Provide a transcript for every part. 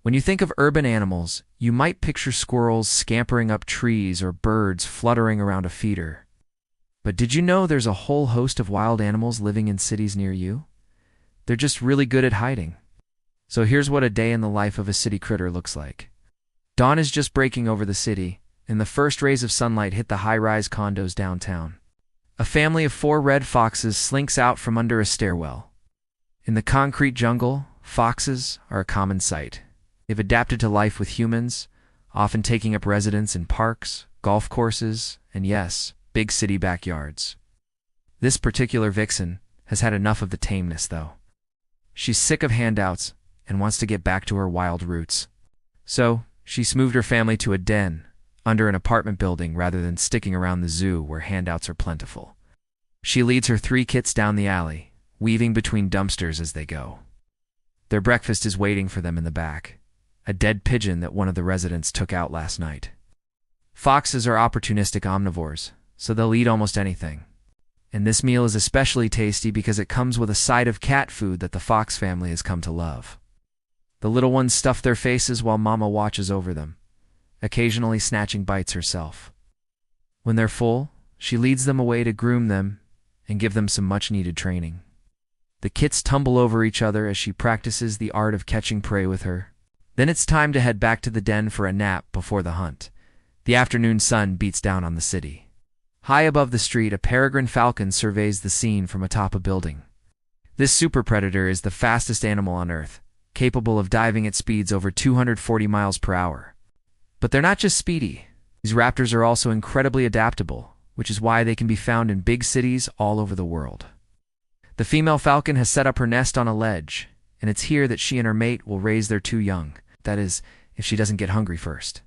When you think of urban animals, you might picture squirrels scampering up trees or birds fluttering around a feeder. But did you know there's a whole host of wild animals living in cities near you? They're just really good at hiding. So here's what a day in the life of a city critter looks like. Dawn is just breaking over the city, and the first rays of sunlight hit the high-rise condos downtown. A family of 4 red foxes slinks out from under a stairwell. In the concrete jungle, foxes are a common sight. They've adapted to life with humans, often taking up residence in parks, golf courses, and yes, big city backyards. This particular vixen has had enough of the tameness, though. She's sick of handouts and wants to get back to her wild roots. So, she's moved her family to a den under an apartment building rather than sticking around the zoo where handouts are plentiful. She leads her 3 kits down the alley, weaving between dumpsters as they go. Their breakfast is waiting for them in the back, a dead pigeon that one of the residents took out last night. Foxes are opportunistic omnivores, so they'll eat almost anything. And this meal is especially tasty because it comes with a side of cat food that the fox family has come to love. The little ones stuff their faces while Mama watches over them, occasionally snatching bites herself. When they're full, she leads them away to groom them and give them some much-needed training. The kits tumble over each other as she practices the art of catching prey with her. Then it's time to head back to the den for a nap before the hunt. The afternoon sun beats down on the city. High above the street, a peregrine falcon surveys the scene from atop a building. This super predator is the fastest animal on Earth, capable of diving at speeds over 240 miles per hour. But they're not just speedy. These raptors are also incredibly adaptable, which is why they can be found in big cities all over the world. The female falcon has set up her nest on a ledge, and it's here that she and her mate will raise their 2 young. That is, if she doesn't get hungry first.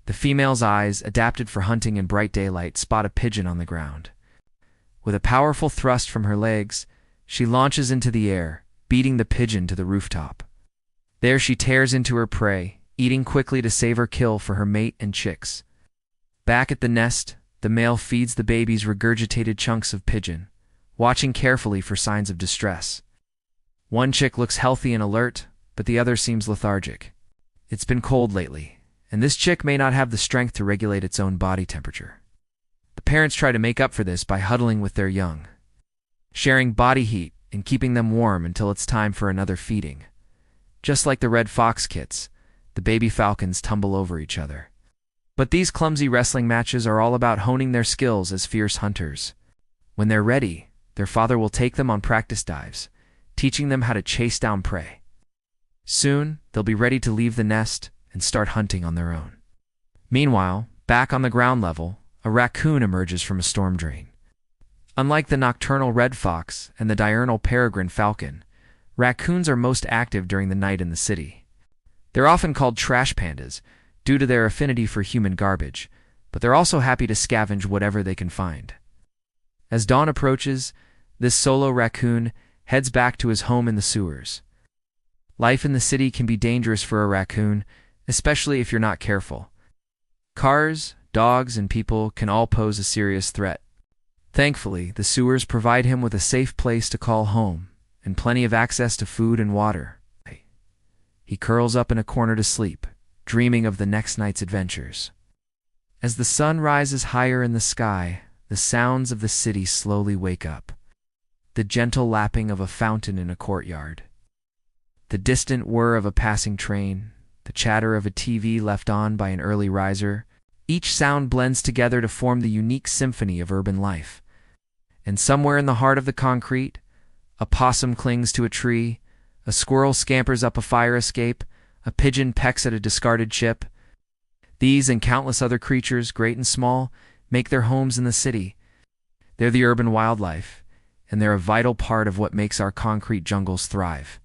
The female's eyes, adapted for hunting in bright daylight, spot a pigeon on the ground. With a powerful thrust from her legs, she launches into the air, beating the pigeon to the rooftop. There she tears into her prey, eating quickly to save her kill for her mate and chicks. Back at the nest, the male feeds the babies regurgitated chunks of pigeon, watching carefully for signs of distress. One chick looks healthy and alert, but the other seems lethargic. It's been cold lately, and this chick may not have the strength to regulate its own body temperature. The parents try to make up for this by huddling with their young, sharing body heat and keeping them warm until it's time for another feeding. Just like the red fox kits, the baby falcons tumble over each other. But these clumsy wrestling matches are all about honing their skills as fierce hunters. When they're ready, their father will take them on practice dives, teaching them how to chase down prey. Soon, they'll be ready to leave the nest and start hunting on their own. Meanwhile, back on the ground level, a raccoon emerges from a storm drain. Unlike the nocturnal red fox and the diurnal peregrine falcon, raccoons are most active during the night in the city. They're often called trash pandas due to their affinity for human garbage, but they're also happy to scavenge whatever they can find. As dawn approaches, this solo raccoon heads back to his home in the sewers. Life in the city can be dangerous for a raccoon, especially if you're not careful. Cars, dogs, and people can all pose a serious threat. Thankfully, the sewers provide him with a safe place to call home and plenty of access to food and water. He curls up in a corner to sleep, dreaming of the next night's adventures. As the sun rises higher in the sky, the sounds of the city slowly wake up. The gentle lapping of a fountain in a courtyard, the distant whir of a passing train, the chatter of a TV left on by an early riser. Each sound blends together to form the unique symphony of urban life. And somewhere in the heart of the concrete, a possum clings to a tree, a squirrel scampers up a fire escape, a pigeon pecks at a discarded chip. These and countless other creatures, great and small, make their homes in the city. They're the urban wildlife, and they're a vital part of what makes our concrete jungles thrive.